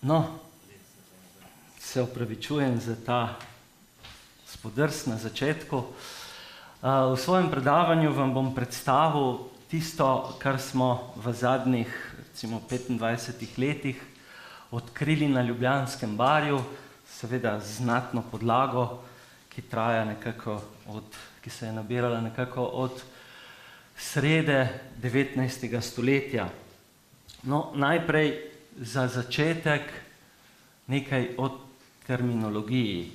No, se opravičujem za ta spodrs na začetku. V svojem predavanju vam bom predstavil tisto, kar smo v zadnjih, recimo 25 letih odkrili na Ljubljanskem barju, seveda z znatno podlago, ki se je nabirala nekako od srede 19. stoletja. No, najprej za začetek nekaj o terminologiji,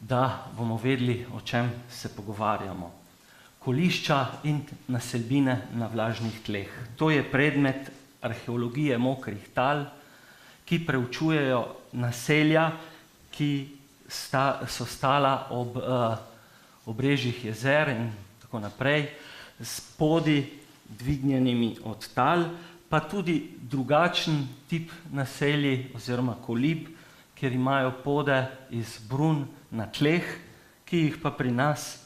da bomo vedeli, o čem se pogovarjamo. Kolišča in naselbine na vlažnih tleh. To je predmet arheologije mokrih tal, ki preučujejo naselja, ki so stala ob obrežjih jezer in tako naprej, s podi dvignjenimi od tal, pa tudi drugačen tip naselij oziroma kolib, kjer imajo pode iz brun na tleh, ki jih pa pri nas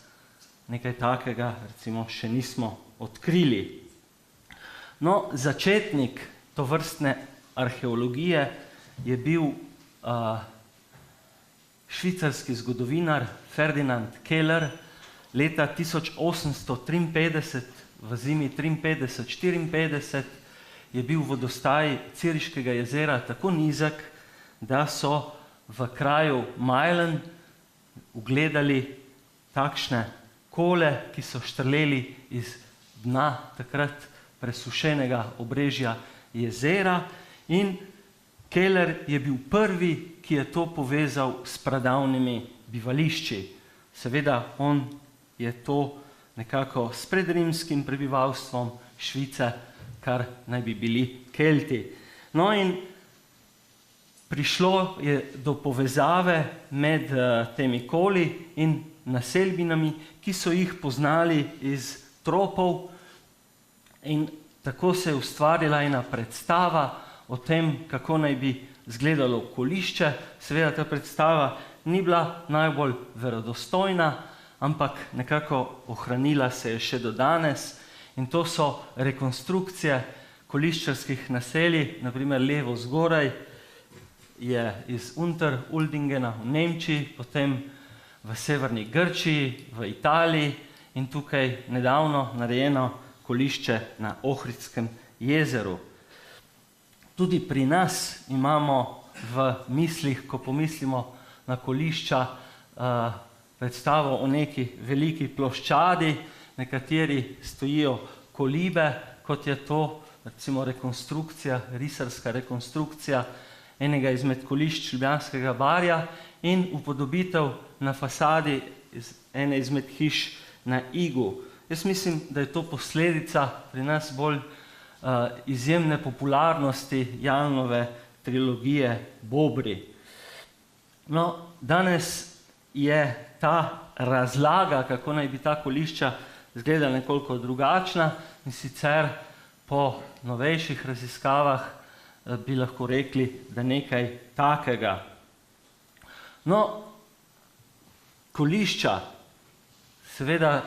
nekaj takega recimo še nismo odkrili. No, začetnik tovrstne arheologije je bil švicarski zgodovinar Ferdinand Keller. Leta 1853, v zimi 53-54, je bil vodostaj Ciriškega jezera tako nizek, da so v kraju Majlen ugledali takšne kole, ki so štrleli iz dna takrat presušenega obrežja jezera, in Keller je bil prvi, ki je to povezal s pradavnimi bivališči. Seveda on je to nekako s predrimskim prebivalstvom Švice, kar naj bi bili Kelti. No in prišlo je do povezave med temi koli in naselbinami, ki so jih poznali iz tropov, in tako se je ustvarila ena predstava o tem, kako naj bi izgledalo kolišče. Seveda ta predstava ni bila najbolj verodostojna, ampak nekako ohranila se je še do danes, in to so rekonstrukcije koliščarskih naselij. Na primer levo zgoraj je iz Unteruldingena v Nemčiji, potem v severni Grčiji, v Italiji in tukaj nedavno narejeno kolišče na Ohridskem jezeru. Tudi pri nas imamo v mislih, ko pomislimo na kolišča, predstavo o neki veliki ploščadi, na kateri stojijo kolibe, kot je to recimo rekonstrukcija, risarska rekonstrukcija enega izmed kolišč Ljubljanskega barja in upodobitev na fasadi ene izmed hiš na Igu. Jaz mislim, da je to posledica pri nas bolj izjemne popularnosti Janove trilogije Bobri. No, danes je ta razlaga, kako naj bi ta kolišča izgledala, nekoliko drugačna, in sicer po novejših raziskavah bi lahko rekli, da nekaj takega. No, kolišča seveda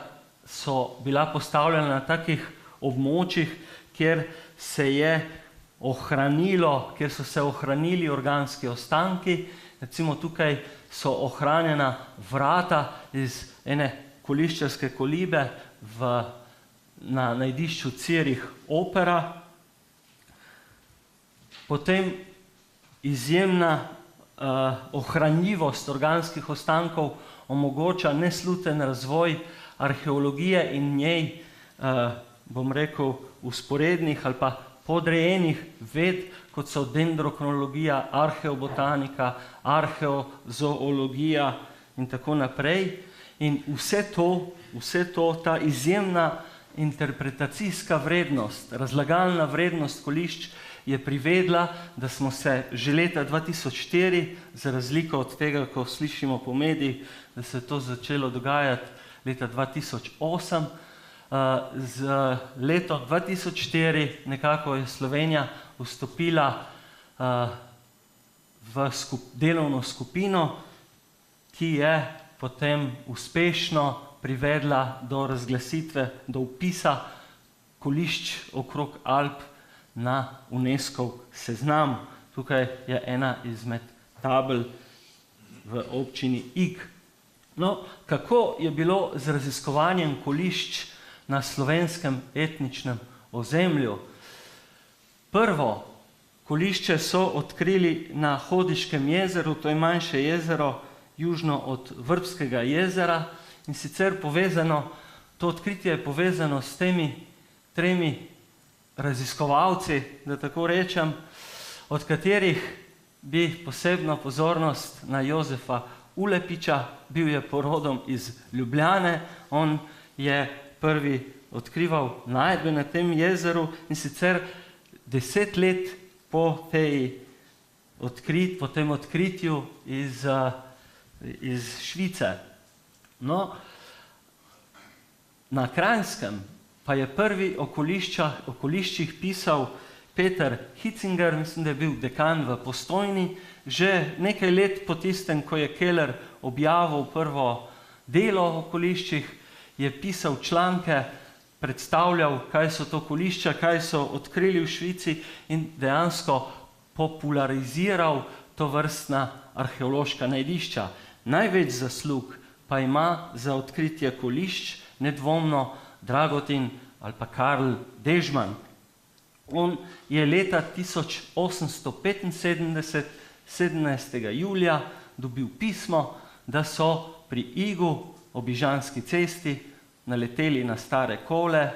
so bila postavljena na takih območjih, kjer so se ohranili organski ostanki. Recimo tukaj so ohranjena vrata iz ene koliščarske kolibe na najdišču Cirih Opera. Potem izjemna ohranljivost organskih ostankov omogoča nesluten razvoj arheologije in njej, bom rekel, vzporednih ali pa podrejenih ved, kot so dendrokronologija, arheobotanika, arheozoologija in tako naprej. In vse to, ta izjemna interpretacijska vrednost, razlagalna vrednost kolišč je privedla, da smo se že leta 2004, za razliko od tega, ko slišimo po medijih, da se je to začelo dogajati leta 2008, z leto 2004 nekako je Slovenija vstopila v delovno skupino, ki je potem uspešno privedla do razglasitve, do vpisa kolišč okrog Alp na UNESCO seznam. Tukaj je ena izmed tabel v občini Ig. No, kako je bilo z raziskovanjem kolišč na slovenskem etničnem ozemlju? Prvo kolišče so odkrili na Hodiškem jezeru, to je manjše jezero južno od Vrbskega jezera, in sicer to odkritje je povezano s temi 3 raziskovalci, da tako rečem, od katerih bi posebno pozornost na Jozefa Ulepiča, bil je porodom iz Ljubljane, on je prvi odkrival najdbe na tem jezeru, in sicer 10 let po tem odkritju iz Švice. No, na Kranjskem pa je prvi okoliščih pisal Peter Hitzinger, mislim, da je bil dekan v Postojni, že nekaj let po tistem, ko je Keller objavil prvo delo o okoliščih, je pisal članke, predstavljal, kaj so to okolišča, kaj so odkrili v Švici in dejansko populariziral tovrstna arheološka najdišča. Največ zaslug pa ima za odkritje okolišč nedvomno Dragotin ali pa Karl Dežman. On je leta 1875, 17. julija, dobil pismo, da so pri Igu ob Ižanski cesti naleteli na stare kole,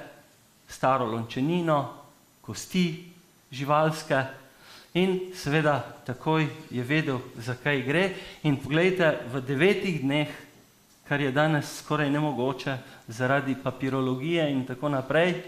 staro lončenino, kosti živalske in seveda takoj je vedel, zakaj gre. In poglejte, v 9 dneh, kar je danes skoraj nemogoče zaradi papirologije in tako naprej,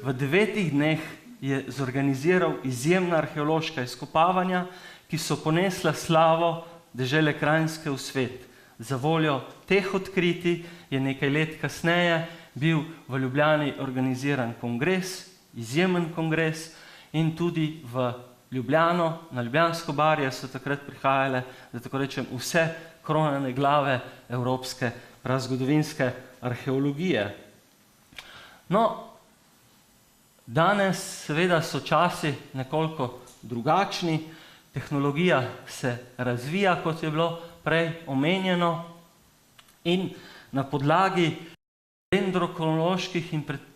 v 9 dneh je zorganiziral izjemna arheološka izkopavanja, ki so ponesla slavo dežele Kranjske v svet. Za voljo teh odkritij je nekaj let kasneje bil v Ljubljani organiziran kongres, izjemen kongres, in tudi v Ljubljano, na Ljubljansko barje so takrat prihajale, da tako rečem, vse kronane glave evropske prazgodovinske arheologije. No, danes seveda so časi nekoliko drugačni, tehnologija se razvija, kot je bilo prej omenjeno, in na podlagi dendrokronoloških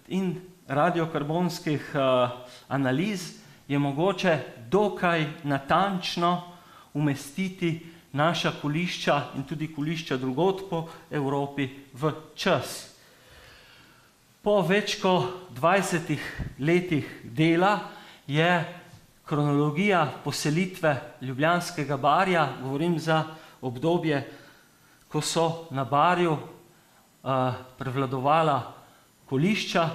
in radiokarbonskih analiz je mogoče dokaj natančno umestiti naša kolišča in tudi kolišča drugod po Evropi v čas. Po več kot 20 letih dela je kronologija poselitve Ljubljanskega barja, govorim za obdobje, ko so na barju prevladovala kolišča,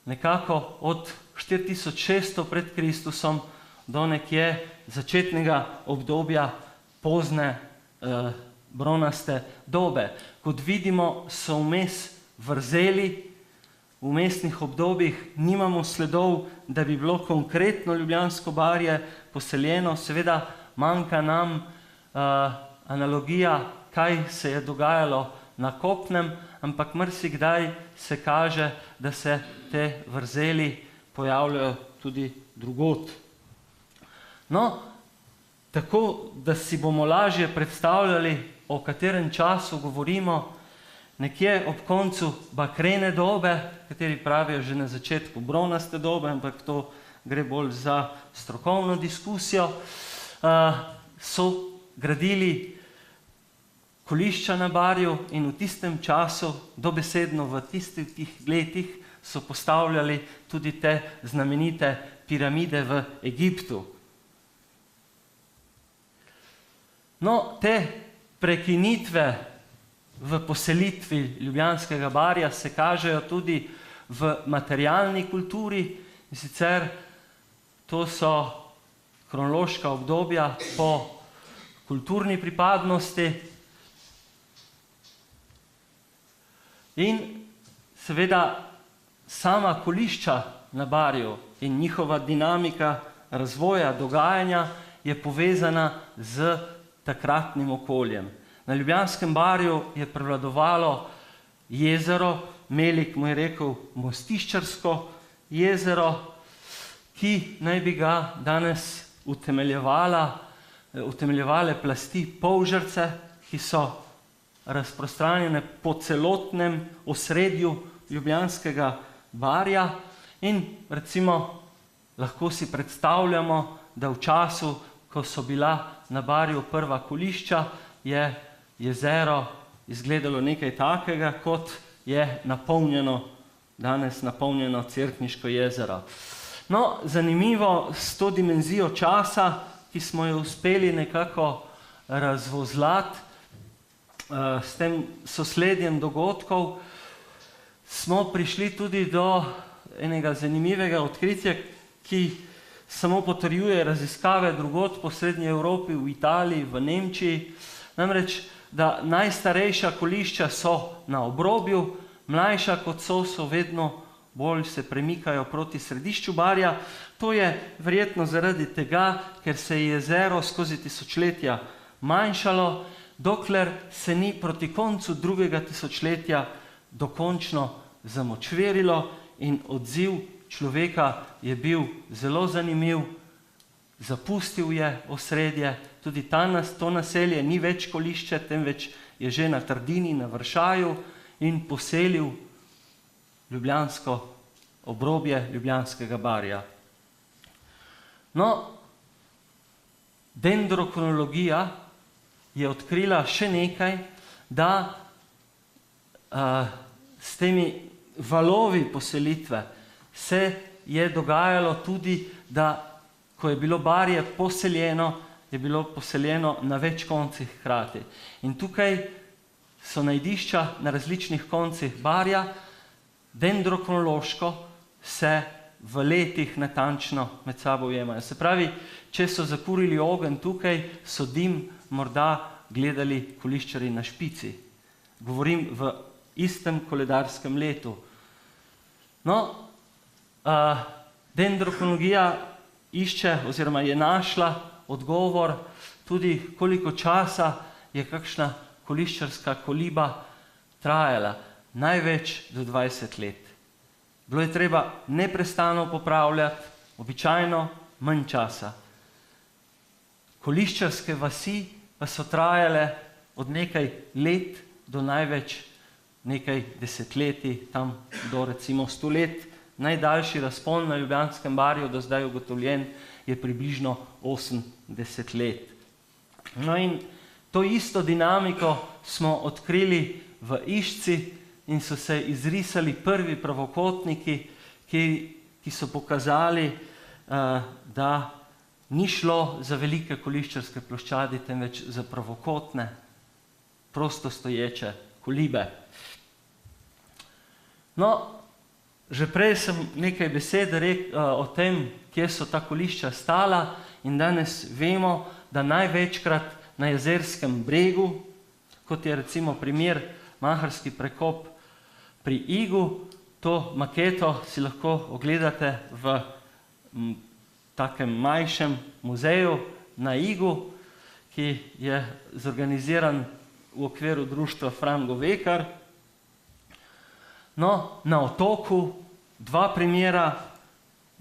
nekako od 4600 pred Kristusom do nekje začetnega obdobja pozne bronaste dobe. Kot vidimo, so vmes vrzeli, v vmesnih obdobjih nimamo sledov, da bi bilo konkretno Ljubljansko barje poseljeno, seveda manjka nam analogija, kaj se je dogajalo na kopnem, ampak marsikdaj se kaže, da se te vrzeli pojavljajo tudi drugod. No, tako da si bomo lažje predstavljali, o katerem času govorimo, nekje ob koncu bakrene dobe, kateri pravijo že na začetku bronaste dobe, ampak to gre bolj za strokovno diskusijo, so gradili kolišča na barju in v tistem času, dobesedno v tistih letih, so postavljali tudi te znamenite piramide v Egiptu. No, te prekinitve v poselitvi Ljubljanskega barja se kažejo tudi v materialni kulturi, in sicer to so kronološka obdobja po kulturni pripadnosti in seveda sama kolišča na barju in njihova dinamika razvoja, dogajanja je povezana z takratnim okoljem. Na Ljubljanskem barju je prevladovalo jezero, Melik mu je rekel mostiščarsko jezero, ki naj bi ga danes utemeljevale plasti Polžarce, ki so razprostranjene po celotnem osredju Ljubljanskega barja in recimo lahko si predstavljamo, da v času, ko so bila na barju prva kolišča, je jezero izgledalo nekaj takega, kot je danes napolnjeno Cerkniško jezero. No, zanimivo s to dimenzijo časa, ki smo jo uspeli nekako razvozlati, s tem sosledjem dogodkov, smo prišli tudi do enega zanimivega odkritja, ki samo potrjuje raziskave drugod po Srednji Evropi, v Italiji, v Nemčiji. Namreč, da najstarejša kolišča so na obrobju, mlajša kot so vedno bolj se premikajo proti središču barja. To je verjetno zaradi tega, ker se je jezero skozi tisočletja manjšalo, dokler se ni proti koncu drugega tisočletja dokončno zamočverilo in odziv človeka je bil zelo zanimiv, zapustil je osredje, tudi to naselje ni več kolišče, temveč je že na Trdini, na Vršaju in poselil ljubljansko obrobje Ljubljanskega barja. No, dendrokronologija je odkrila še nekaj, da s temi valovi poselitve se je dogajalo tudi, da ko je bilo barje poseljeno, je bilo poseljeno na več koncih hkrati. In tukaj so najdišča na različnih koncih barja, dendrokronološko se v letih natančno med sabo ujemajo. Se pravi, če so zakurili ogenj tukaj, so dim morda gledali koliščarji na Špici. Govorim v istem koledarskem letu. No, dendrokronologija išče oziroma je našla odgovor tudi, koliko časa je kakšna koliščarska koliba trajala. Največ do 20 let. Bilo je treba neprestano popravljati, običajno manj časa. Koliščarske vasi pa so trajale od nekaj let do največ nekaj desetletij, tam do recimo 100 let. Najdaljši razpon na Ljubljanskem barju do zdaj ugotovljen je približno 80 let. No in to isto dinamiko smo odkrili v Išci in so se izrisali prvi pravokotniki, ki so pokazali, da ni šlo za velike koliščarske ploščadi, temveč za pravokotne, prostostoječe kolibe. No, že prej sem nekaj besed rekel o tem, kje so ta kolišča stala in danes vemo, da največkrat na Jezerskem bregu, kot je recimo primer Maharski prekop pri Igu, to maketo si lahko ogledate v takem manjšem muzeju na Igu, ki je zorganiziran v okviru društva Fran Govekar. No, na otoku dva primera,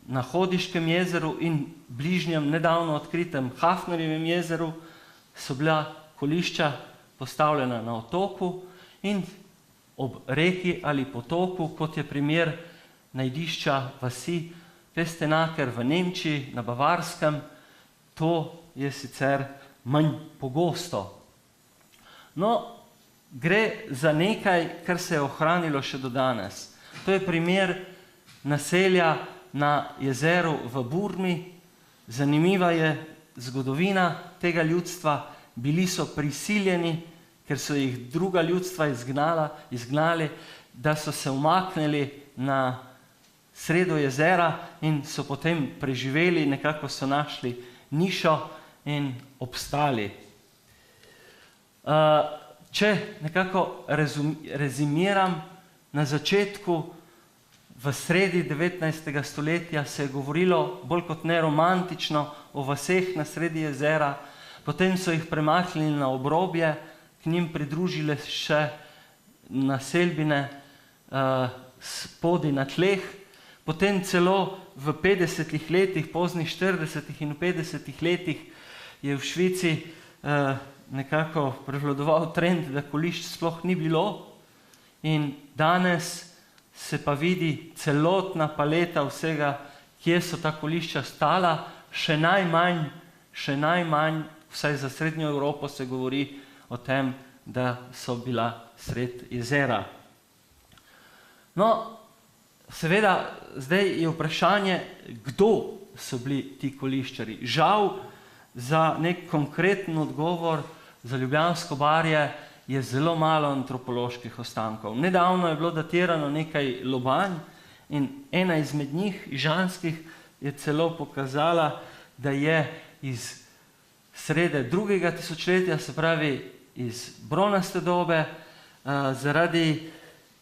na Hodiškem jezeru in bližnjem nedavno odkritem Hafnerjevem jezeru so bila kolišča postavljena na otoku in ob reki ali potoku, kot je primer najdišča vasi Pestenaker v Nemčiji, na Bavarskem. To je sicer manj pogosto. No, gre za nekaj, kar se je ohranilo še do danes. To je primer naselja na jezeru v Burmi. Zanimiva je zgodovina tega ljudstva. Bili so prisiljeni, ker so jih druga ljudstva izgnali, da so se umaknili na sredo jezera in so potem preživeli, nekako so našli nišo in obstali. Če nekako rezimiram, na začetku, v sredi 19. stoletja se je govorilo bolj kot ne romantično o vaseh na sredi jezera, potem so jih premaknili na obrobje, k njim pridružile še naselbine spodi na tleh, Potem celo v 50 letih, poznih 40 in v 50 letih je v Švici nekako prevladoval trend, da kolišč sploh ni bilo, in danes se pa vidi celotna paleta vsega, kje so ta kolišča stala, še najmanj, vsaj za Srednjo Evropo se govori o tem, da so bila sred jezera. No, seveda, zdaj je vprašanje, kdo so bili ti koliščari. Žal, za nek konkreten odgovor za Ljubljansko barje je zelo malo antropoloških ostankov. Nedavno je bilo datirano nekaj lobanj in ena izmed njih, ižanskih, je celo pokazala, da je iz srede 2. tisočletja, se pravi iz bronaste dobe, zaradi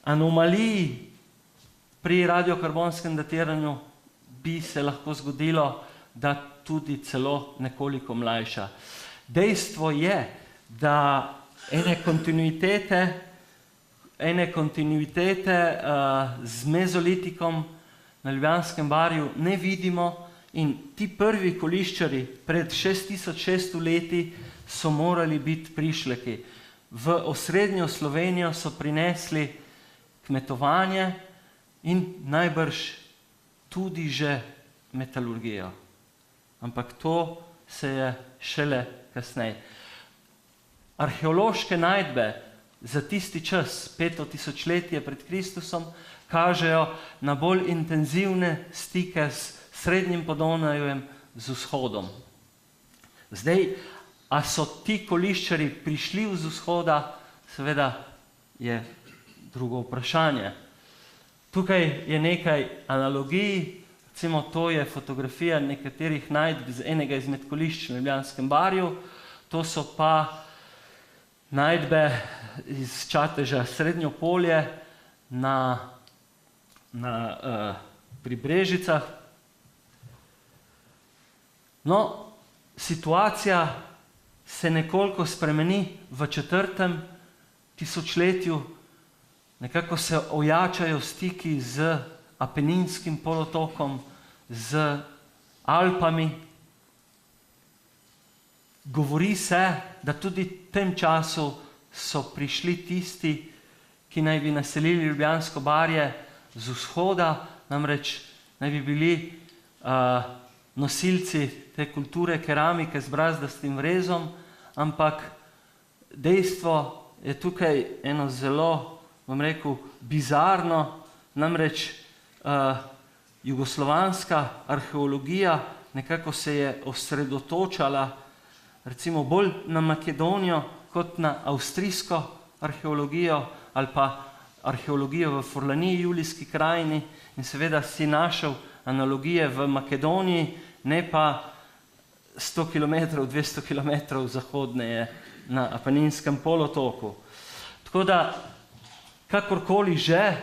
anomalij pri radiokarbonskem datiranju bi se lahko zgodilo, da tudi celo nekoliko mlajša. Dejstvo je, da ene kontinuitete z mezolitikom na Ljubljanskem barju ne vidimo, in ti prvi koliščari pred 6600 leti so morali biti prišleki. V osrednjo Slovenijo so prinesli kmetovanje in najbrž tudi že metalurgijo. Ampak to se je šele kasneje. Arheološke najdbe za tisti čas, 5. tisočletje pred Kristusom, kažejo na bolj intenzivne stike s Srednjim Podonavjem, z vzhodom. Zdaj, a so ti koliščari prišli z vzhoda, seveda je drugo vprašanje. Tukaj je nekaj analogij, recimo to je fotografija nekaterih najdb z enega izmed kolišč na Ljubljanskem barju, to so pa najdbe iz Čateža Srednjo polje pri Brežicah. No, situacija se nekoliko spremeni v 4. tisočletju, nekako se ojačajo stiki z Apeninskim polotokom, z Alpami. Govori se, da tudi v tem času so prišli tisti, ki naj bi naselili Ljubljansko barje z vzhoda, namreč naj bi bili nosilci te kulture keramike z brazdastim vrezom, ampak dejstvo je tukaj eno zelo, bom rekel, bizarno, namreč jugoslovanska arheologija nekako se je osredotočala recimo bolj na Makedonijo kot na avstrijsko arheologijo ali pa arheologijo v Furlaniji, Julijski krajini, in seveda si našel analogije v Makedoniji, ne pa 100 km, 200 km zahodneje na Apeninskem polotoku. Tako da, kakorkoli že,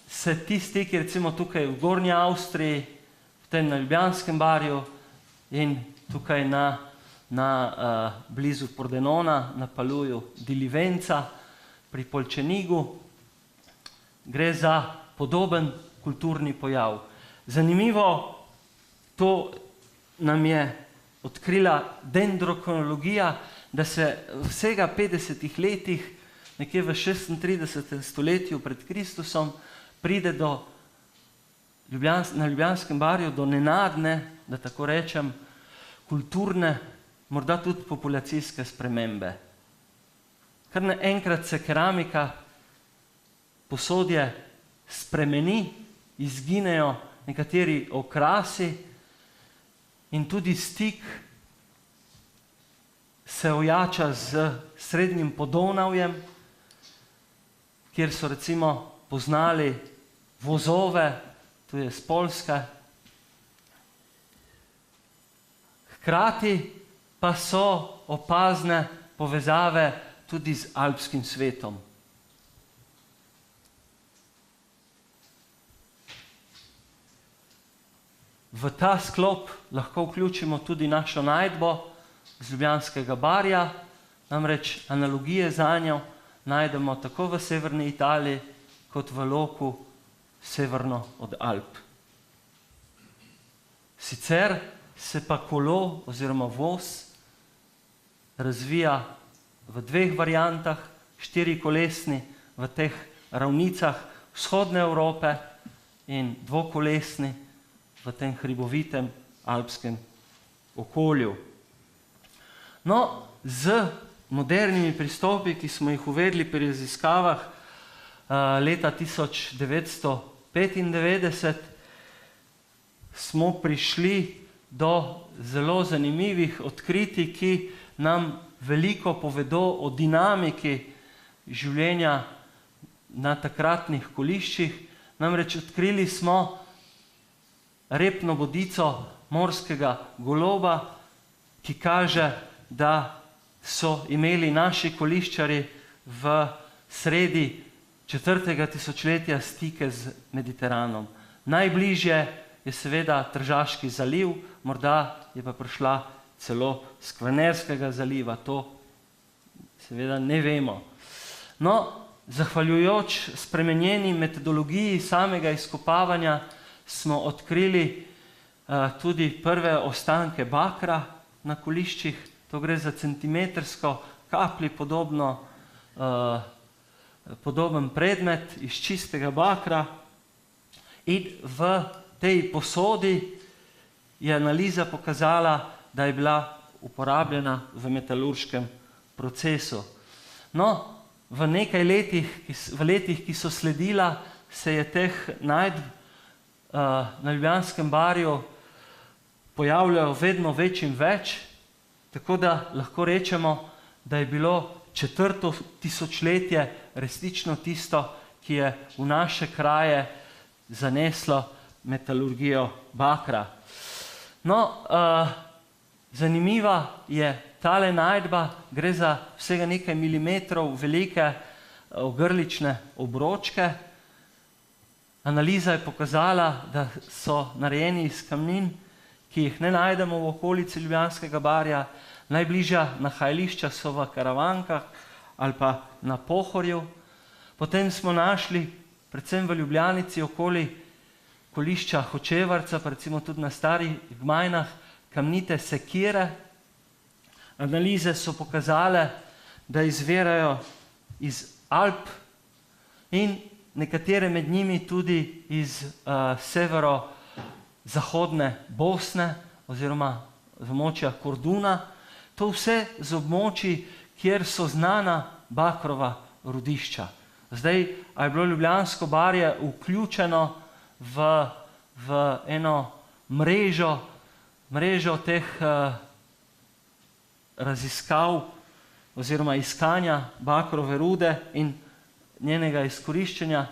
se ti stiki recimo tukaj v Gornji Avstriji, potem na Ljubljanskem barju in tukaj blizu Pordenona, na paluju Dilivenca, pri Polčenigu, gre za podoben kulturni pojav. Zanimivo, to nam je odkrila dendrokronologija, da se vsega 50 letih, nekje v 36. stoletju pred Kristusom, pride na Ljubljanskem barju do nenadne, da tako rečem, kulturne, morda tudi populacijske spremembe. Kar naenkrat se keramika, posodje spremeni, izginejo nekateri okrasi in tudi stik se ojača z Srednjim Podonavjem, kjer so recimo poznali vozove, to je z Poljske. Hkrati pa so opazne povezave tudi z alpskim svetom. V ta sklop lahko vključimo tudi našo najdbo z Ljubljanskega barja, namreč analogije zanjo najdemo tako v severni Italiji kot v loku severno od Alp. Sicer se pa kolo oziroma voz razvija v dveh variantah, štirikolesni v teh ravnicah vzhodne Evrope in dvokolesni v tem hribovitem alpskem okolju. No, z modernimi pristopi, ki smo jih uvedli pri raziskavah leta 1995, smo prišli do zelo zanimivih odkritij, ki nam veliko povedo o dinamiki življenja na takratnih koliščih. Namreč odkrili smo repno bodico morskega goloba, ki kaže, da so imeli naši koliščarji v sredi 4. tisočletja stike z Mediteranom. Najbližje je seveda Tržaški zaliv, morda je pa prišla celo z Kvarnerskega zaliva, to seveda ne vemo. No, zahvaljujoč spremenjeni metodologiji samega izkopavanja smo odkrili tudi prve ostanke bakra na koliščih. To gre za centimetrsko kaplji podoben predmet iz čistega bakra in v tej posodi je analiza pokazala, da je bila uporabljena v metalurškem procesu. No, v nekaj letih, ki so sledila, se je teh najdb na Ljubljanskem barju pojavljalo vedno več in več, tako da lahko rečemo, da je bilo 4. tisočletje resnično tisto, ki je v naše kraje zaneslo metalurgijo bakra. No, zanimiva je tale najdba, gre za vsega nekaj milimetrov velike ogrlične obročke. Analiza je pokazala, da so narejeni iz kamnin, ki jih ne najdemo v okolici Ljubljanskega barja. Najbližja nahajališča so v Karavankah ali pa na Pohorju. Potem smo našli, predvsem v Ljubljanici, okoli kolišča Hočevarca, pa recimo tudi na Starih Gmajnah, kamnite sekire. Analize so pokazale, da izvirajo iz Alp in nekatere med njimi tudi iz severo-zahodne Bosne oziroma z območja Korduna. To vse z območij, kjer so znana bakrova rudišča. Zdaj, a je bilo Ljubljansko barje vključeno v eno mrežo teh raziskav oziroma iskanja bakrove rude in njenega izkoriščenja,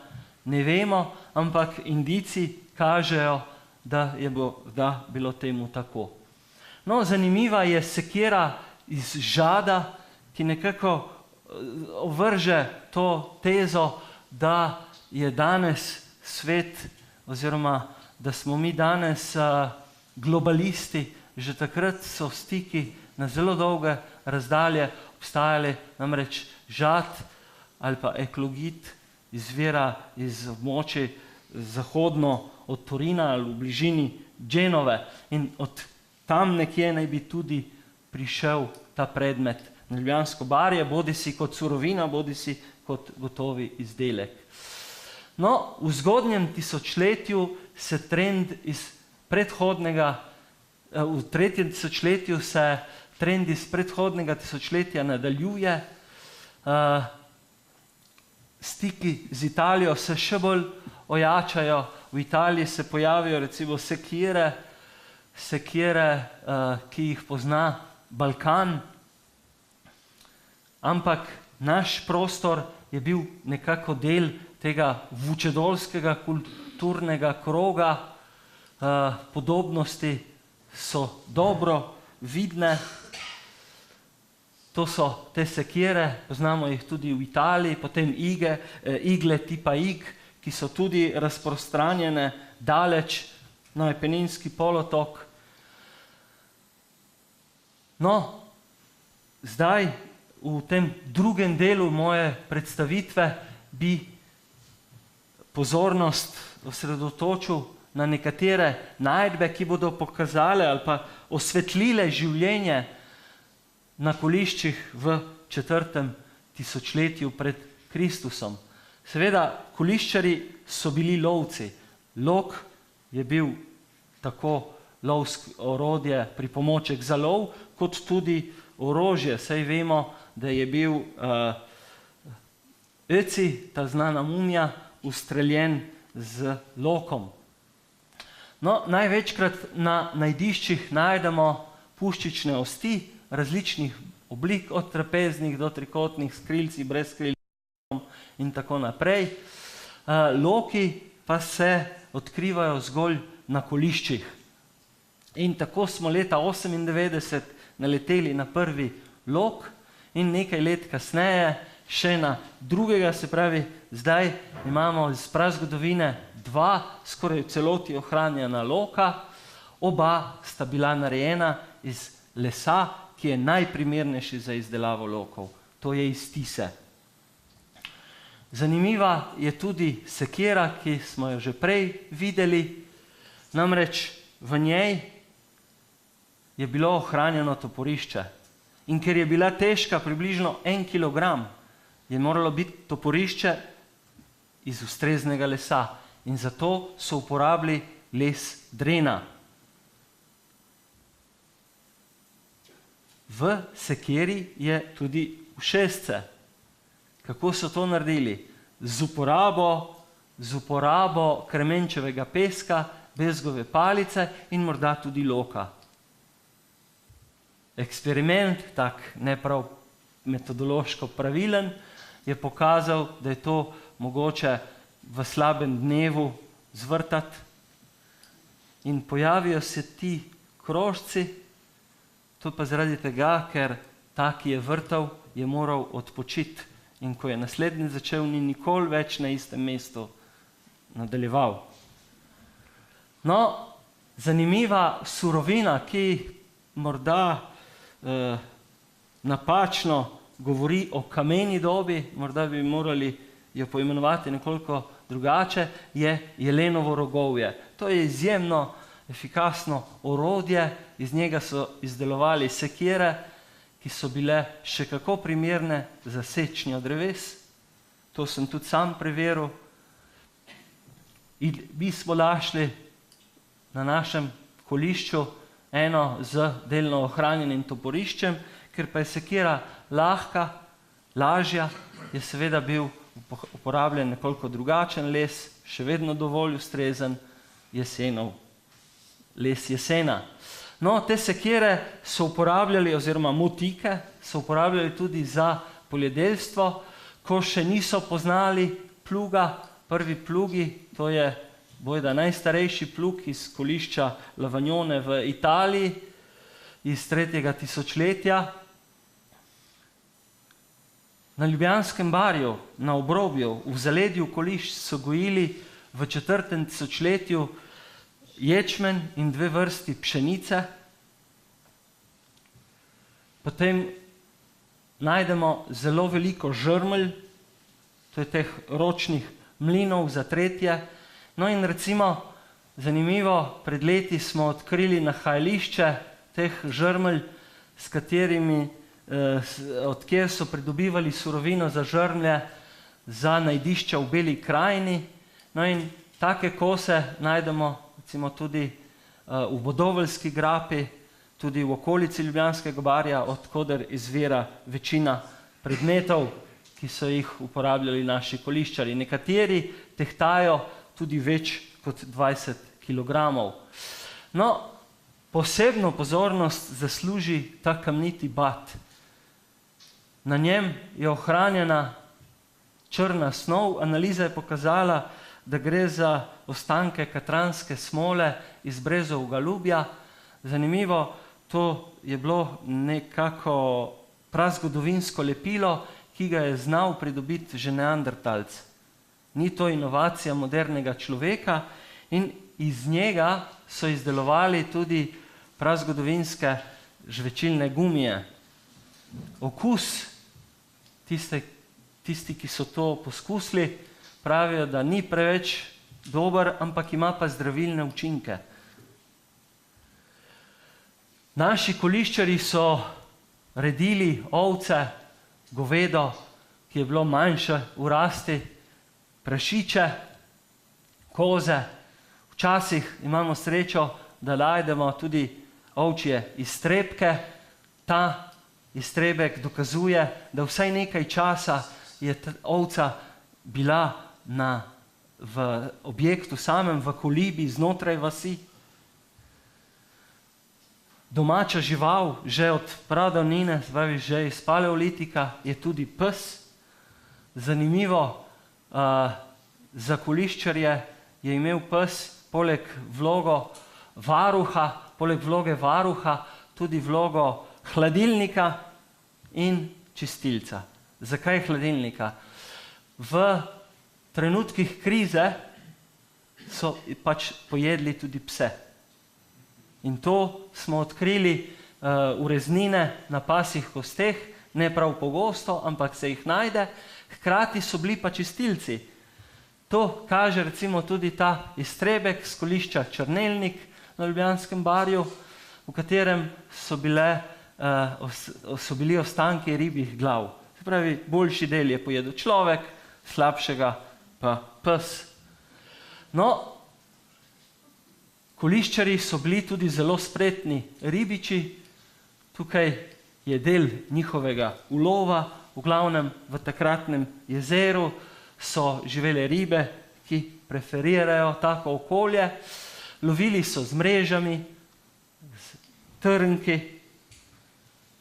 ne vemo, ampak indici kažejo, da je bilo temu tako. No, zanimiva je sekira iz žada, ki nekako ovrže to tezo, da je danes svet oziroma da smo mi danes globalisti. Že takrat so stiki na zelo dolge razdalje obstajali, namreč žad ali pa eklogit izvira iz območij zahodno od Torina ali v bližini Genove in od tam nekje naj bi tudi prišel ta predmet na Ljubljansko barje, bodisi kot surovina, bodisi kot gotovi izdelek. No, v zgodnjem tisočletju se trend iz predhodnega, v 3. tisočletju se trend iz predhodnega tisočletja nadaljuje. Stiki z Italijo se še bolj ojačajo. V Italiji se pojavijo recimo sekire, ki jih pozna Balkan. Ampak naš prostor je bil nekako del tega vučedolskega kulturnega kroga. Podobnosti so dobro vidne. To so te sekire, poznamo jih tudi v Italiji, potem igle tipa ig, ki so tudi razprostranjene daleč na Apeninski polotok. No, zdaj v tem drugem delu moje predstavitve bi pozornost osredotočil na nekatere najdbe, ki bodo pokazale ali pa osvetlile življenje na koliščih v 4. tisočletju pred Kristusom. Seveda, koliščari so bili lovci. Lok je bil tako lovsko orodje, pripomoček za lov, kot tudi orožje. Saj vemo, da je bil Ötzi, ta znana mumija, ustreljen z lokom. No, največkrat na najdiščih najdemo puščične osti različnih oblik, od trapeznih do trikotnih, s krilci, brez krilcev in tako naprej. Loki pa se odkrivajo zgolj na koliščih. In tako smo leta 1998 naleteli na prvi lok in nekaj let kasneje še na drugega, se pravi, zdaj imamo iz prazgodovine 2 skoraj v celoti ohranjena loka. Oba sta bila narejena iz lesa, ki je najprimernejši za izdelavo lokov. To je iz tise. Zanimiva je tudi sekera, ki smo jo že prej videli. Namreč v njej je bilo ohranjeno toporišče. In ker je bila težka približno 1 kilogram, je moralo biti toporišče iz ustreznega lesa. In zato so uporabili les drena. V sekeri je tudi ušesce. Kako so to naredili? Z uporabo kremenčevega peska, bezgove palice in morda tudi loka. Eksperiment, tak ne prav metodološko pravilen, je pokazal, da je to mogoče v slabem dnevu zvrtati. In pojavijo se ti krožci, to pa zaradi tega, ker ta, ki je vrtal, je moral odpočiti. In ko je naslednji začel, ni nikoli več na istem mestu nadaljeval. No, zanimiva surovina, ki morda napačno govori o kameni dobi, morda bi morali jo poimenovati nekoliko drugače, je jelenovo rogovje. To je izjemno efikasno orodje, iz njega so izdelovali sekire, ki so bile še kako primerne za sečnjo dreves. To sem tudi sam preveril. In mi smo našli na našem kolišču eno z delno ohranjenim toporiščem, ker pa je sekira lahka, lažja, je seveda bil uporabljen nekoliko drugačen les, še vedno dovolj ustrezen jesenov, les jesena. No, te sekire so uporabljali, oziroma motike, so uporabljali tudi za poljedelstvo, ko še niso poznali pluga. Prvi plugi, to je bojda najstarejši plug iz kolišča Lavagnone v Italiji, iz 3. tisočletja. Na Ljubljanskem barju, na obrobju, v zaledju kolišč so gojili v 4. tisočletju ječmen in 2 vrsti pšenice. Potem najdemo zelo veliko žrmelj, to je teh ročnih mlinov za tretje. No in recimo, zanimivo, pred leti smo odkrili nahajališče teh žrmelj, s katerimi, od kjer so pridobivali surovino za žrmlje za najdišča v Beli krajini. No in take kose najdemo recimo tudi v Bodoveljski grapi, tudi v okolici Ljubljanskega barja, odkoder izvira večina predmetov, ki so jih uporabljali naši koliščari. Nekateri tehtajo tudi več kot 20 kilogramov. No, posebno pozornost zasluži ta kamniti bat. Na njem je ohranjena črna snov. Analiza je pokazala, da gre za ostanke katranske smole iz brezovega lubja. Zanimivo, to je bilo nekako prazgodovinsko lepilo, ki ga je znal pridobiti že neandertalc. Ni to inovacija modernega človeka in iz njega so izdelovali tudi prazgodovinske žvečilne gumije. Okus, tisti, ki so to poskusili, pravijo, da ni preveč dober, ampak ima pa zdravilne učinke. Naši koliščarji so redili ovce, govedo, ki je bilo manjše v rasti, prašiče, koze. Včasih imamo srečo, da najdemo tudi ovčje iztrebke. Ta iztrebek dokazuje, da vsaj nekaj časa je ta ovca bila v objektu samem, v kolibi, znotraj vasi. Domača žival, že od pradavnine, že iz paleolitika, je tudi pes. Zanimivo, za koliščarje je imel pes poleg vloge varuha tudi vlogo hladilnika in čistilca. Zakaj hladilnika? V trenutkih krize so pač pojedli tudi pse. In to smo odkrili ureznine na pasjih kosteh, ne prav pogosto, ampak se jih najde. Hkrati so bili pa čistilci. To kaže recimo tudi ta iztrebek s kolišča Črnelnik na Ljubljanskem barju, v katerem so bili ostanki ribjih glav. Se pravi, boljši del je pojedel človek, slabšega pa pes. No, koliščarji so bili tudi zelo spretni ribiči. Tukaj je del njihovega ulova, v glavnem v takratnem jezeru so živele ribe, ki preferirajo tako okolje. Lovili so z mrežami, z trnki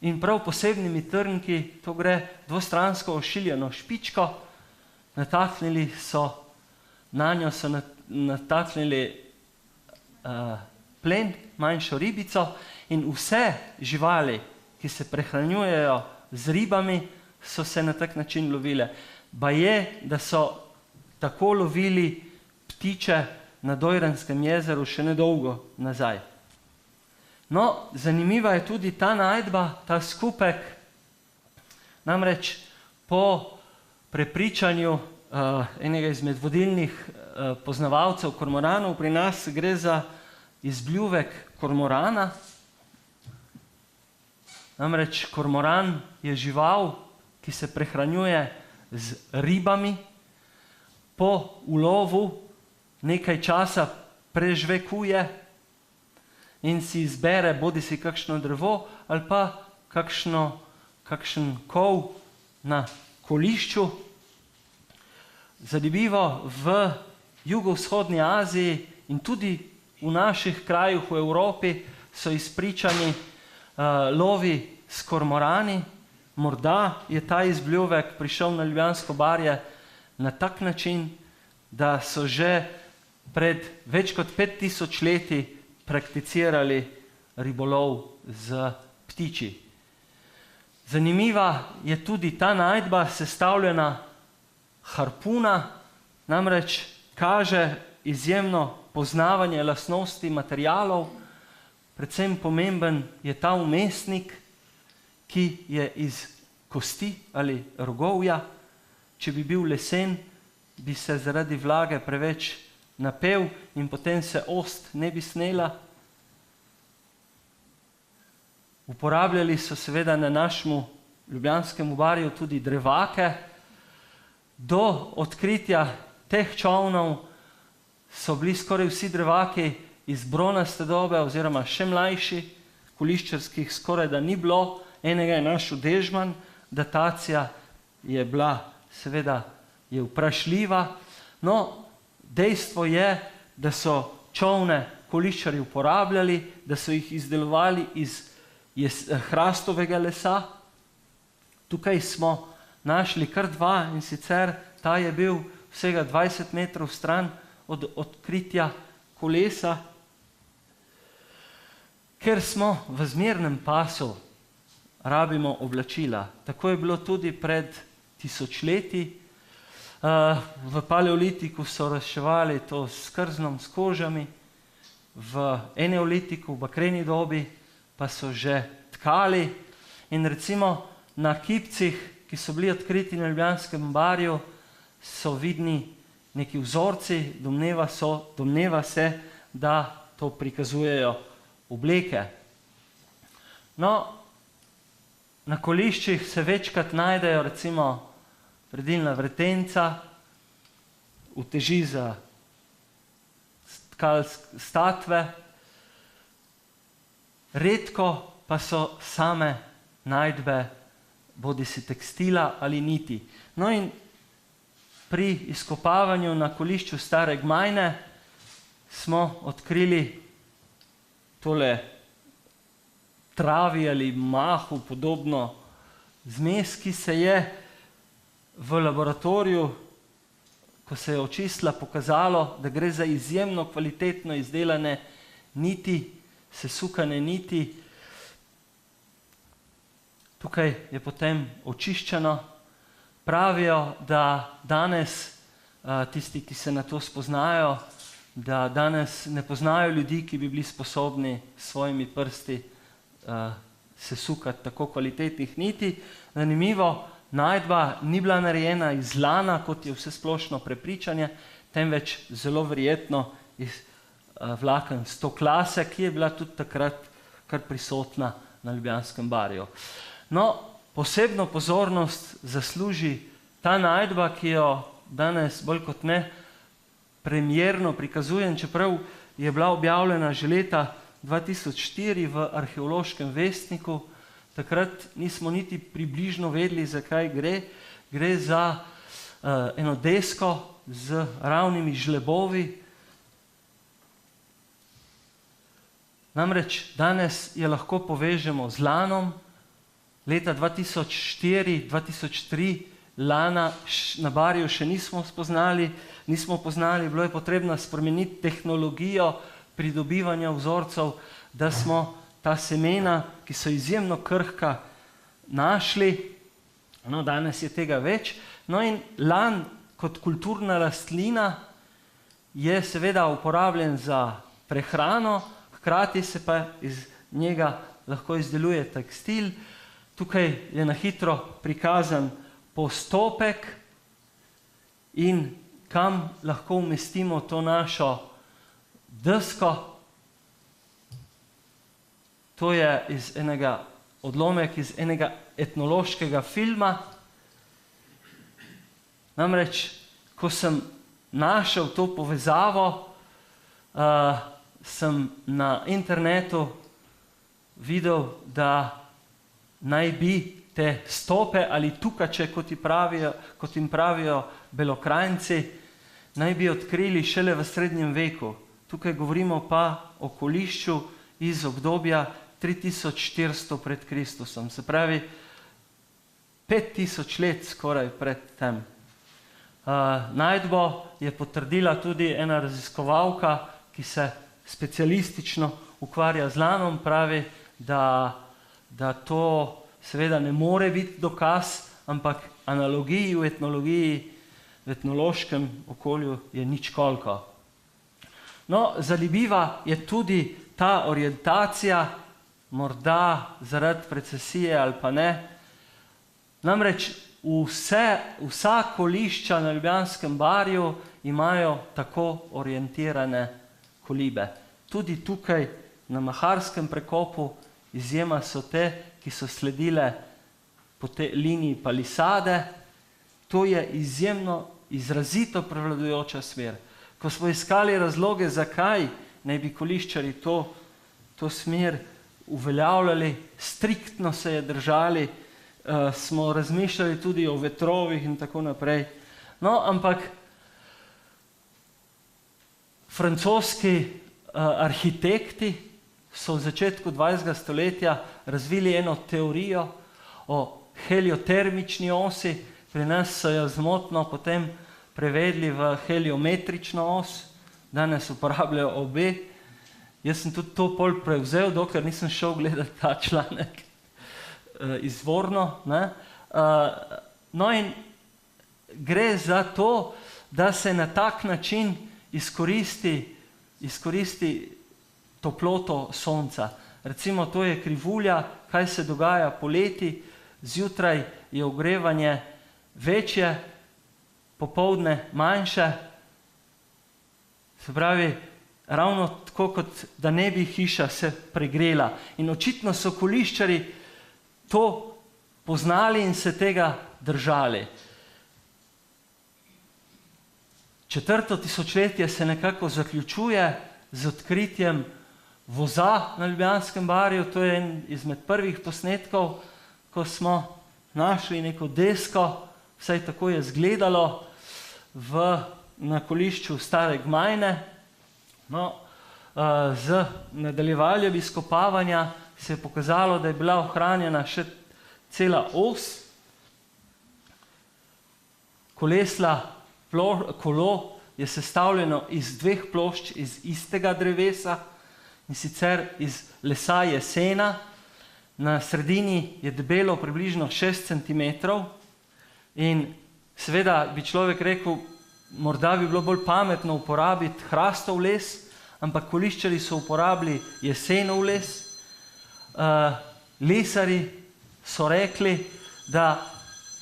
in prav posebnimi trnki, to gre dvostransko ošiljeno špičko, nanjo so nataknili plen, manjšo ribico, in vse živali, ki se prehranjujejo z ribami, so se na tak način lovile. Baje, da so tako lovili ptiče na Dojranskem jezeru še nedolgo nazaj. No, zanimiva je tudi ta najdba, ta skupek. Namreč po prepričanju enega izmed vodilnih poznavalcev kormoranov pri nas gre za izbljuvek kormorana. Namreč kormoran je žival, ki se prehranjuje z ribami, po ulovu nekaj časa prežvekuje in si izbere bodisi kakšno drevo ali pa kakšen kol na kolišču. Zanimivo, v jugovzhodni Aziji in tudi v naših krajih v Evropi so izpričani lovi s kormorani. Morda je ta izbljuvek prišel na Ljubljansko barje na tak način, da so že pred več kot 5000 leti prakticirali ribolov z ptiči. Zanimiva je tudi ta najdba, sestavljena harpuna, namreč kaže izjemno poznavanje lastnosti materialov. Predvsem pomemben je ta vmesnik, ki je iz kosti ali rogovja. Če bi bil lesen, bi se zaradi vlage preveč napel in potem se ost ne bi snela. Uporabljali so seveda na našemu Ljubljanskem barju tudi drevake. Do odkritja teh čolnov so bili skoraj vsi drevaki iz bronaste dobe oziroma še mlajši, koliščarskih skoraj da ni bilo. Enega je našel Dežman, datacija je bila seveda je vprašljiva. No, dejstvo je, da so čolne koliščarji uporabljali, da so jih izdelovali iz hrastovega lesa. Tukaj smo našli kar dva, in sicer ta je bil vsega 20 metrov stran od odkritja kolesa. Ker smo v zmernem pasu, rabimo oblačila. Tako je bilo tudi pred tisočletji. V paleolitiku so razševali to s krznom, s kožami, v eneolitiku, v bakreni dobi pa so že tkali. In recimo na kipcih, ki so bili odkriti na Ljubljanskem barju, so vidni neki vzorci, domneva se, da to prikazujejo obleke. No, na koliščih se večkrat najdejo recimo predilna vretenca, uteži za statve, redko pa so same najdbe bodisi tekstila ali niti. No in pri izkopavanju na kolišču Stare Gmajne smo odkrili tole travi ali mahu podobno zmes, ki se je v laboratoriju, ko se je očistila, pokazalo, da gre za izjemno kvalitetno izdelane niti, sesukane niti. Tukaj je potem očiščeno. Pravijo, da danes tisti, ki se na to spoznajo, da danes ne poznajo ljudi, ki bi bili sposobni s svojimi prsti sesukati tako kvalitetnih niti. Zanimivo, najdba ni bila narejena iz lana, kot je vsesplošno prepričanje, temveč zelo verjetno iz vlaken stoklase, ki je bila tudi takrat kar prisotna na Ljubljanskem barju. No, posebno pozornost zasluži ta najdba, ki jo danes bolj kot ne premierno prikazujem, čeprav je bila objavljena že leta 2004 v Arheološkem vestniku. Takrat nismo niti približno vedeli, zakaj gre. Gre za eno desko z ravnimi žlebovi. Namreč danes je lahko povežemo z lanom. Leta 2004-2003 lana na barju še nismo poznali, bilo je potrebno spremeniti tehnologijo pridobivanja vzorcev, da smo ta semena, ki so izjemno krhka, našli. No, danes je tega več. No in lan kot kulturna rastlina je seveda uporabljen za prehrano, hkrati se pa iz njega lahko izdeluje tekstil. Tukaj je na hitro prikazan postopek in kam lahko umestimo to našo desko. To je odlomek iz enega etnološkega filma. Namreč, ko sem našel to povezavo, sem na internetu videl, da naj bi te stope ali tukače, kot jim pravijo Belokranjci, naj bi odkrili šele v srednjem veku. Tukaj govorimo pa o kolišču iz obdobja 3400 pred Kristusom, se pravi 5000 let skoraj pred tem. Najdbo je potrdila tudi ena raziskovalka, ki se specialistično ukvarja z lanom, pravi, da to seveda ne more biti dokaz, ampak analogiji v etnologiji, v etnološkem okolju je nič koliko. No, zanimiva je tudi ta orientacija, morda zaradi precesije ali pa ne. Namreč vsa kolišča na Ljubljanskem barju imajo tako orientirane kolibe. Tudi tukaj na Maharskem prekopu izjema so te, ki so sledile po tej liniji palisade. To je izrazito prevladujoča smer. Ko smo iskali razloge, zakaj naj bi koliščari to smer uveljavljali, striktno se je držali, smo razmišljali tudi o vetrovih in tako naprej. No, ampak francoski arhitekti so v začetku 20. stoletja razvili eno teorijo o heliotermični osi, pri nas so jo zmotno potem prevedli v heliometrično os, danes uporabljajo obe. Jaz sem tudi to pol prevzel, dokler nisem šel gledati ta članek izvorno. No in gre za to, da se na tak način izkoristi toploto sonca. Recimo, to je krivulja, kaj se dogaja poleti, zjutraj je ogrevanje večje, popoldne manjše, Se pravi, ravno tako, kot da ne bi hiša se pregrela. In očitno so koliščari to poznali in se tega držali. 4. tisočletje se nekako zaključuje z odkritjem voza na Ljubljanskem barju. To je en izmed prvih posnetkov, ko smo našli neko desko, vsaj tako je izgledalo na kolišču Stare Gmajne. No, z nadaljevanjem izkopavanja se je pokazalo, da je bila ohranjena še cela os. Kolo je sestavljeno iz 2 plošč iz istega drevesa, in sicer iz lesa jesena. Na sredini je debelo približno 6 cm in seveda bi človek rekel, morda bi bilo bolj pametno uporabiti hrastov les, ampak koliščari so uporabili jesenov les. Lesari so rekli, da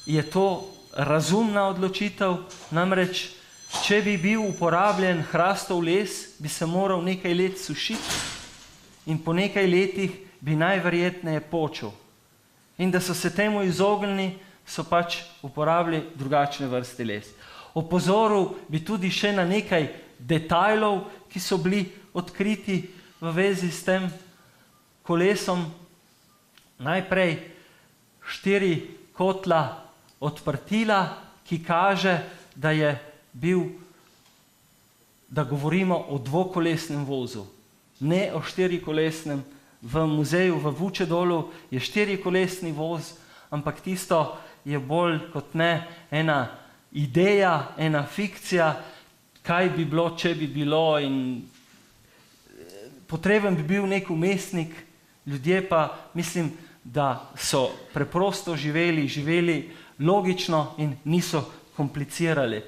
je to razumna odločitev, namreč, če bi bil uporabljen hrastov les, bi se moral nekaj let sušiti in po nekaj letih bi najverjetneje počil. In da so se temu izognili, so pač uporabili drugačne vrste les. Opozoril bi tudi še na nekaj detajlov, ki so bili odkriti v vezi s tem kolesom. Najprej 4 kotla odprtila, ki kaže, da govorimo o dvokolesnem vozu, ne o 4-kolesnem. V muzeju v Vučedolu je 4-kolesni voz, ampak tisto je bolj kot ne ena ideja, ena fikcija, kaj bi bilo, če bi bilo, in potreben bi bil nek vmesnik. Ljudje pa mislim, da so preprosto živeli logično in niso komplicirali.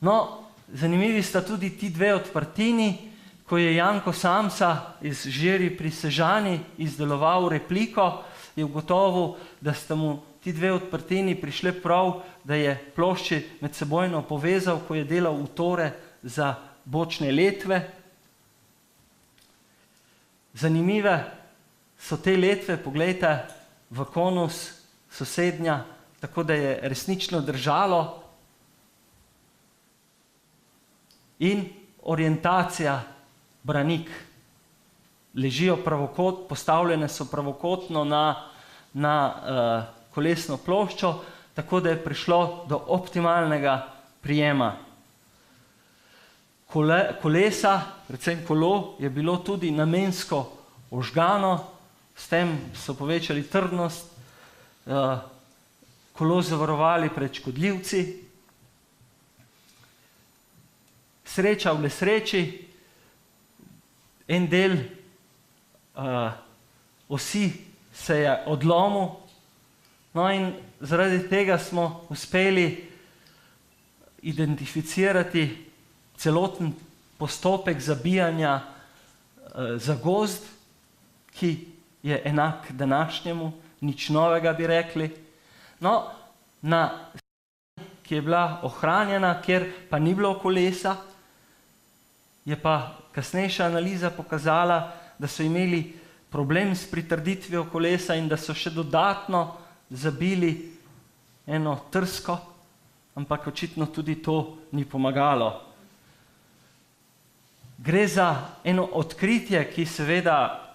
No, zanimivi sta tudi ti 2 odprtini. Ko je Janko Samsa iz Žiri pri Sežani izdeloval repliko, je ugotovil, da sta mu ti 2 odprtini prišle prav, da je plošči med sebojno povezal, ko je delal utore za bočne letve. Zanimive so te letve, poglejte, v konus sosednja, tako da je resnično držalo. In orientacija, branik. Ležijo postavljene so pravokotno na kolesno ploščo, tako da je prišlo do optimalnega prijema. Kolesa, predvsem kolo, je bilo tudi namensko ožgano, s tem so povečali trdnost, kolo zavarovali pred škodljivci. Sreča v nesreči, en del osi se je odlomil, no in zaradi tega smo uspeli identificirati celoten postopek zabijanja za gozd, ki je enak današnjemu, nič novega bi rekli. No, ki je bila ohranjena, kjer pa ni bilo kolesa, je pa kasnejša analiza pokazala, da so imeli problem s pritrditvijo kolesa in da so še dodatno zabili eno trsko, ampak očitno tudi to ni pomagalo. Gre za eno odkritje, ki seveda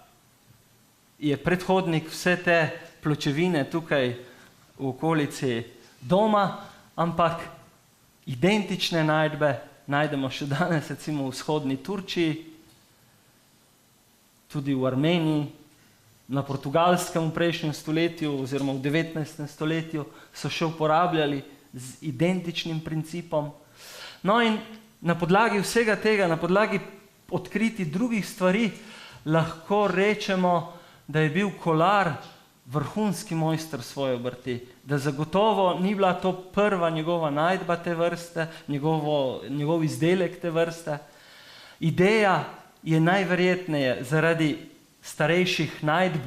je predhodnik vse te pločevine tukaj v okolici doma, ampak identične najdbe najdemo še danes, recimo v vzhodni Turčiji, tudi v Armeniji, na Portugalskem v prejšnjem stoletju oziroma v 19. stoletju so še uporabljali z identičnim principom. No in na podlagi vsega tega, na podlagi odkriti drugih stvari, lahko rečemo, da je bil Kolar vrhunski mojster svoje obrti, da zagotovo ni bila to prva njegova najdba te vrste, njegov izdelek te vrste. Ideja je najverjetneje zaradi starejših najdb,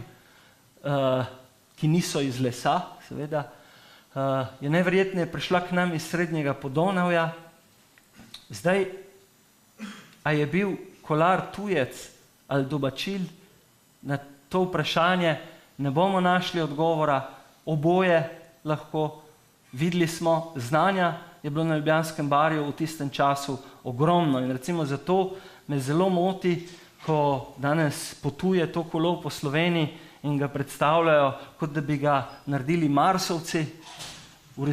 ki niso iz lesa, seveda, je najverjetneje prišla k nam iz Srednjega Podonavja. Zdaj, a je bil Kolar tujec ali domačin, na to vprašanje ne bomo našli odgovora, oboje lahko. Videli smo, znanja je bilo na Ljubljanskem barju v tistem času ogromno in recimo zato me zelo moti, ko danes potuje to kolo po Sloveniji in ga predstavljajo, kot da bi ga naredili Marsovci. V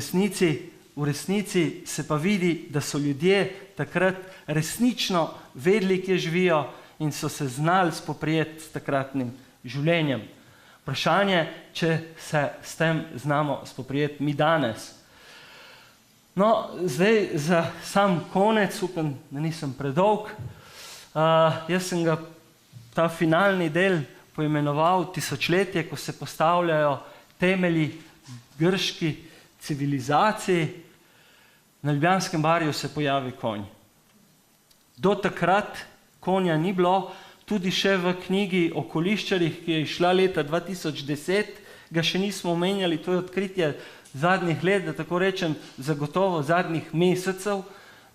resnici se pa vidi, da so ljudje takrat resnično vedeli, kje živijo in so se znali spoprijeti s takratnim življenjem. Vprašanje, če se s tem znamo spoprijeti mi danes. No, zdaj za sam konec, upam, da nisem predolg. Jaz sem ga ta finalni del poimenoval tisočletje, ko se postavljajo temelji grški civilizaciji. Na Ljubljanskem barju se pojavi konj. Do takrat konja ni bilo, tudi še v knjigi o koliščarjih, ki je išla leta 2010, ga še nismo omenjali, to je odkritje zadnjih let, da tako rečem, zagotovo zadnjih mesecev,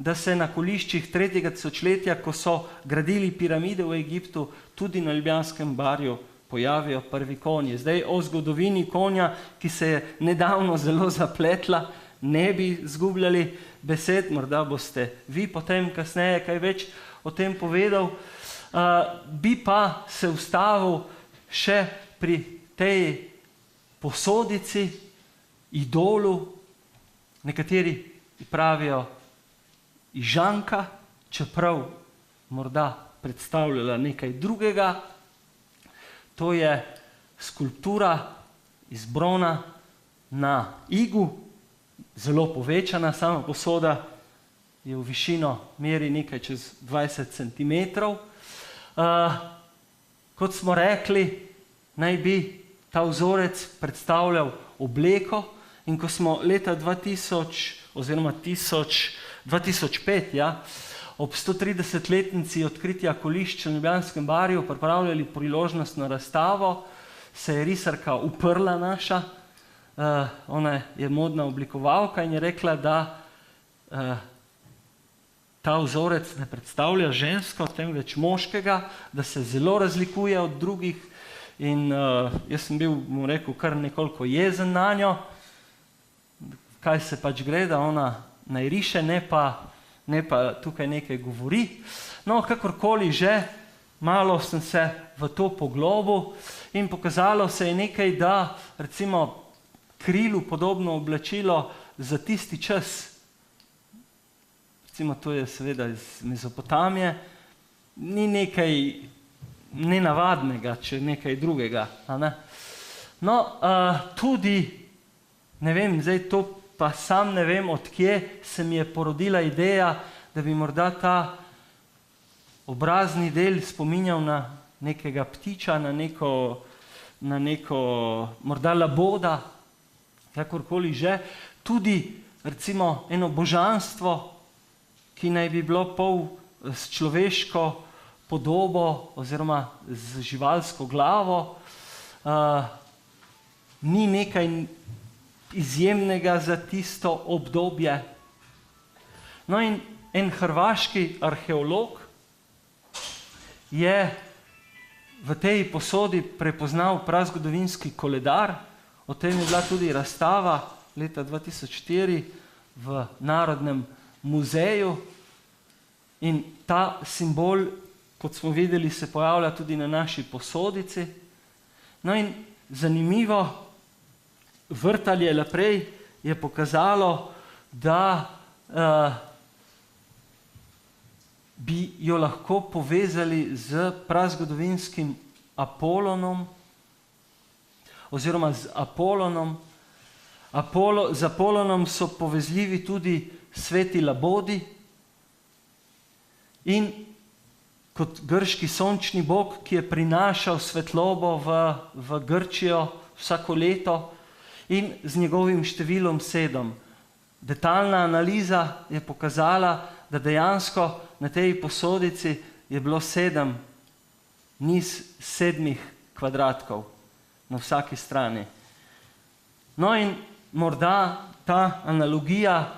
da se na koliščih 3. tisočletja, ko so gradili piramide v Egiptu, tudi na Ljubljanskem barju pojavijo prvi konji. Zdaj o zgodovini konja, ki se je nedavno zelo zapletla, ne bi zgubljali besed, morda boste vi potem kasneje kaj več o tem povedal. Bi pa se ustavil še pri tej posodici, idolu, nekateri pravijo Ižanka, čeprav morda predstavljala nekaj drugega. To je skulptura iz brona na igu, zelo povečana, sama posoda je v višino meri nekaj čez 20 centimetrov. Kot smo rekli, naj bi ta vzorec predstavljal obleko in ko smo leta 2000 oziroma 2005, ob 130-letnici odkritja kolišč na Ljubljanskem barju pripravljali priložnostno razstavo, se je risarka uprla naša, ona je modna oblikovalka in je rekla, da ta vzorec ne predstavlja žensko, temveč moškega, da se zelo razlikuje od drugih in jaz sem bil, bom rekel, kar nekoliko jezen na njo, kaj se pač gre, da ona naj riše, ne pa tukaj nekaj govori. No, kakorkoli že, malo sem se v to poglobil in pokazalo se je nekaj, da recimo krilu podobno oblačilo za tisti čas, recimo to je seveda iz Mezopotamije, ni nekaj nenavadnega, če nekaj drugega. No, tudi, ne vem, zdaj to pa sam ne vem, od kje se mi je porodila ideja, da bi morda ta obrazni del spominjal na nekega ptiča, na neko morda laboda, kakorkoli že, tudi recimo eno božanstvo, ki naj bi bilo pol s človeško podobo oziroma z živalsko glavo, ni nekaj izjemnega za tisto obdobje. No in en hrvaški arheolog je v tej posodi prepoznal prazgodovinski koledar, o tem je bila tudi razstava leta 2004 v Narodnem muzeju in ta simbol, kot smo videli, se pojavlja tudi na naši posodici. No in zanimivo, vrtalje naprej je pokazalo, da bi jo lahko povezali z prazgodovinskim Apolonom oziroma z Apolonom. Z Apolonom so povezljivi tudi sveti labodi in kot grški sončni bog, ki je prinašal svetlobo v Grčijo vsako leto in z njegovim številom 7. Detaljna analiza je pokazala, da dejansko na tej posodici je bilo 7 niz 7 kvadratkov na vsaki strani. No in morda ta analogija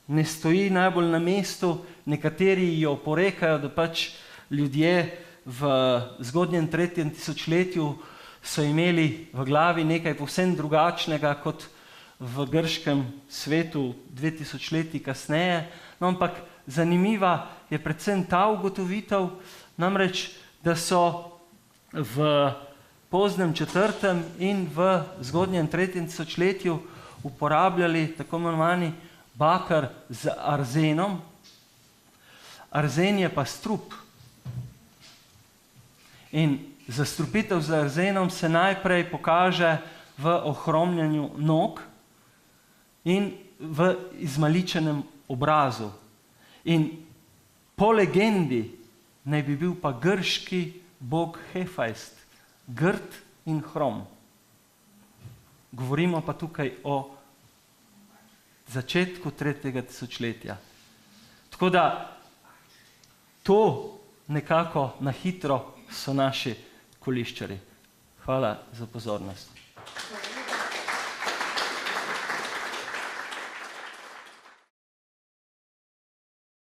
ne stoji najbolj na mestu, nekateri jo porekajo, da pač ljudje v zgodnjem 3. tisočletju so imeli v glavi nekaj povsem drugačnega kot v grškem svetu 2000 leti kasneje. No, ampak zanimiva je predvsem ta ugotovitev, namreč, da so v poznem 4. in v zgodnjem 3. tisočletju uporabljali tako imenovani bakar z arzenom. Arzen je pa strup. In zastrupitev z arzenom se najprej pokaže v ohromljanju nog in v izmaličenem obrazu. In po legendi naj bi bil pa grški bog Hefajst, grd in hrom. Govorimo pa tukaj o začetku 3. tisočletja. Tako da to nekako na hitro so naši koliščari. Hvala za pozornost.